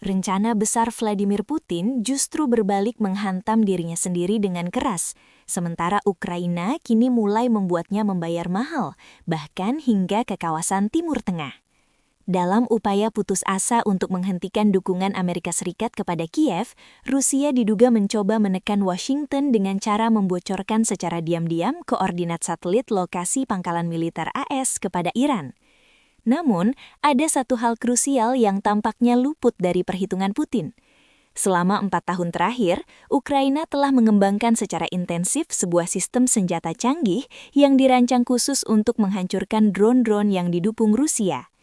Rencana besar Vladimir Putin justru berbalik menghantam dirinya sendiri dengan keras, sementara Ukraina kini mulai membuatnya membayar mahal, bahkan hingga ke kawasan Timur Tengah. Dalam upaya putus asa untuk menghentikan dukungan Amerika Serikat kepada Kiev, Rusia diduga mencoba menekan Washington dengan cara membocorkan secara diam-diam koordinat satelit lokasi pangkalan militer AS kepada Iran. Namun, ada satu hal krusial yang tampaknya luput dari perhitungan Putin. Selama 4 tahun terakhir, Ukraina telah mengembangkan secara intensif sebuah sistem senjata canggih yang dirancang khusus untuk menghancurkan drone-drone yang didukung Rusia.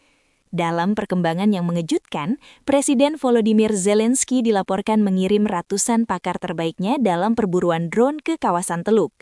Dalam perkembangan yang mengejutkan, Presiden Volodymyr Zelensky dilaporkan mengirim ratusan pakar terbaiknya dalam perburuan drone ke kawasan Teluk.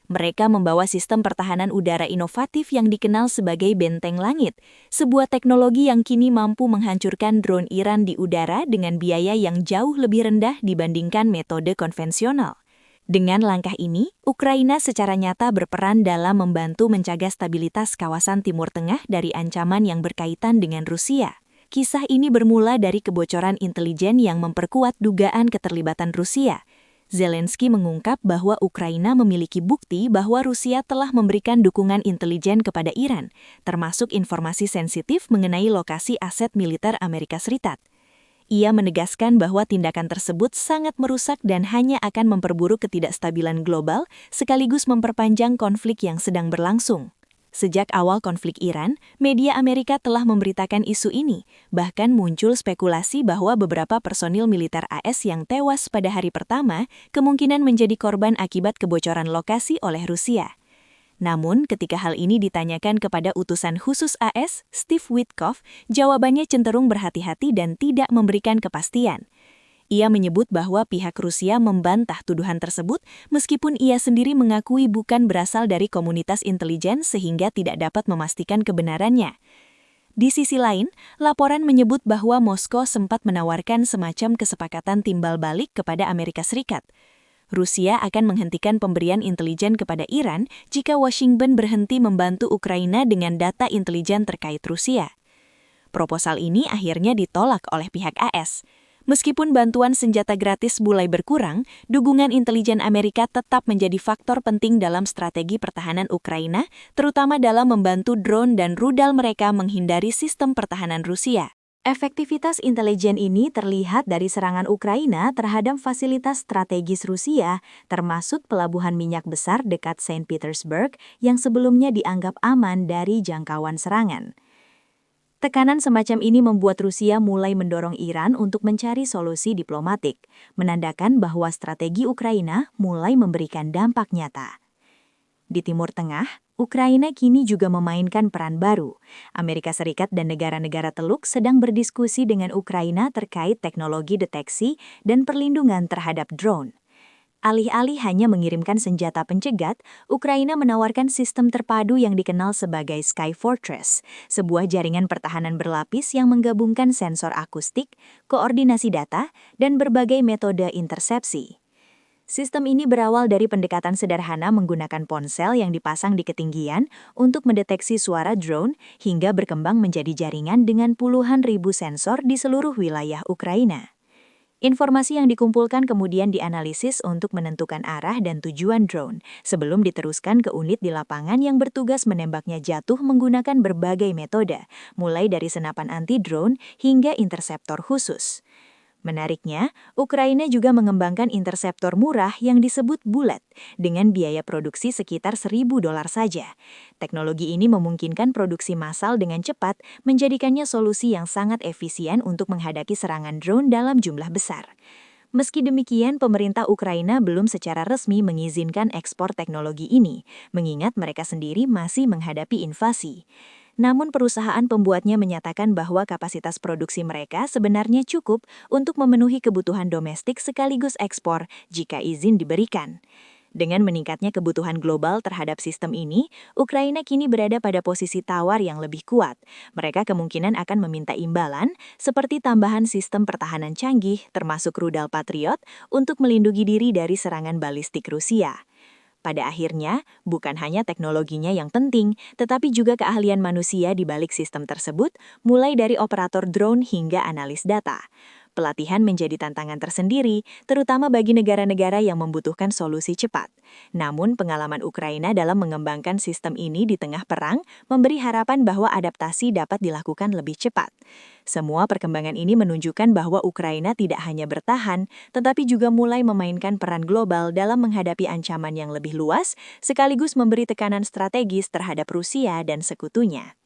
Mereka membawa sistem pertahanan udara inovatif yang dikenal sebagai benteng langit, sebuah teknologi yang kini mampu menghancurkan drone Iran di udara dengan biaya yang jauh lebih rendah dibandingkan metode konvensional. Dengan langkah ini, Ukraina secara nyata berperan dalam membantu menjaga stabilitas kawasan Timur Tengah dari ancaman yang berkaitan dengan Rusia. Kisah ini bermula dari kebocoran intelijen yang memperkuat dugaan keterlibatan Rusia. Zelensky mengungkap bahwa Ukraina memiliki bukti bahwa Rusia telah memberikan dukungan intelijen kepada Iran, termasuk informasi sensitif mengenai lokasi aset militer Amerika Serikat. Ia menegaskan bahwa tindakan tersebut sangat merusak dan hanya akan memperburuk ketidakstabilan global sekaligus memperpanjang konflik yang sedang berlangsung. Sejak awal konflik Iran, media Amerika telah memberitakan isu ini. Bahkan muncul spekulasi bahwa beberapa personil militer AS yang tewas pada hari pertama kemungkinan menjadi korban akibat kebocoran lokasi oleh Rusia. Namun, ketika hal ini ditanyakan kepada utusan khusus AS, Steve Witkoff, jawabannya cenderung berhati-hati dan tidak memberikan kepastian. Ia menyebut bahwa pihak Rusia membantah tuduhan tersebut meskipun ia sendiri mengakui bukan berasal dari komunitas intelijen sehingga tidak dapat memastikan kebenarannya. Di sisi lain, laporan menyebut bahwa Moskow sempat menawarkan semacam kesepakatan timbal balik kepada Amerika Serikat. Rusia akan menghentikan pemberian intelijen kepada Iran jika Washington berhenti membantu Ukraina dengan data intelijen terkait Rusia. Proposal ini akhirnya ditolak oleh pihak AS. Meskipun bantuan senjata gratis mulai berkurang, dukungan intelijen Amerika tetap menjadi faktor penting dalam strategi pertahanan Ukraina, terutama dalam membantu drone dan rudal mereka menghindari sistem pertahanan Rusia. Efektivitas intelijen ini terlihat dari serangan Ukraina terhadap fasilitas strategis Rusia, termasuk pelabuhan minyak besar dekat Saint Petersburg yang sebelumnya dianggap aman dari jangkauan serangan. Tekanan semacam ini membuat Rusia mulai mendorong Iran untuk mencari solusi diplomatik, menandakan bahwa strategi Ukraina mulai memberikan dampak nyata. Di Timur Tengah, Ukraina kini juga memainkan peran baru. Amerika Serikat dan negara-negara Teluk sedang berdiskusi dengan Ukraina terkait teknologi deteksi dan perlindungan terhadap drone. Alih-alih hanya mengirimkan senjata pencegat, Ukraina menawarkan sistem terpadu yang dikenal sebagai Sky Fortress, sebuah jaringan pertahanan berlapis yang menggabungkan sensor akustik, koordinasi data, dan berbagai metode intersepsi. Sistem ini berawal dari pendekatan sederhana menggunakan ponsel yang dipasang di ketinggian untuk mendeteksi suara drone hingga berkembang menjadi jaringan dengan puluhan ribu sensor di seluruh wilayah Ukraina. Informasi yang dikumpulkan kemudian dianalisis untuk menentukan arah dan tujuan drone sebelum diteruskan ke unit di lapangan yang bertugas menembaknya jatuh menggunakan berbagai metode, mulai dari senapan anti-drone hingga interseptor khusus. Menariknya, Ukraina juga mengembangkan interseptor murah yang disebut Bullet dengan biaya produksi sekitar $1.000 saja. Teknologi ini memungkinkan produksi massal dengan cepat, menjadikannya solusi yang sangat efisien untuk menghadapi serangan drone dalam jumlah besar. Meski demikian, pemerintah Ukraina belum secara resmi mengizinkan ekspor teknologi ini, mengingat mereka sendiri masih menghadapi invasi. Namun perusahaan pembuatnya menyatakan bahwa kapasitas produksi mereka sebenarnya cukup untuk memenuhi kebutuhan domestik sekaligus ekspor jika izin diberikan. Dengan meningkatnya kebutuhan global terhadap sistem ini, Ukraina kini berada pada posisi tawar yang lebih kuat. Mereka kemungkinan akan meminta imbalan, seperti tambahan sistem pertahanan canggih termasuk rudal Patriot untuk melindungi diri dari serangan balistik Rusia. Pada akhirnya, bukan hanya teknologinya yang penting, tetapi juga keahlian manusia di balik sistem tersebut, mulai dari operator drone hingga analis data. pelatihan menjadi tantangan tersendiri, terutama bagi negara-negara yang membutuhkan solusi cepat. Namun, pengalaman Ukraina dalam mengembangkan sistem ini di tengah perang memberi harapan bahwa adaptasi dapat dilakukan lebih cepat. Semua perkembangan ini menunjukkan bahwa Ukraina tidak hanya bertahan, tetapi juga mulai memainkan peran global dalam menghadapi ancaman yang lebih luas, sekaligus memberi tekanan strategis terhadap Rusia dan sekutunya.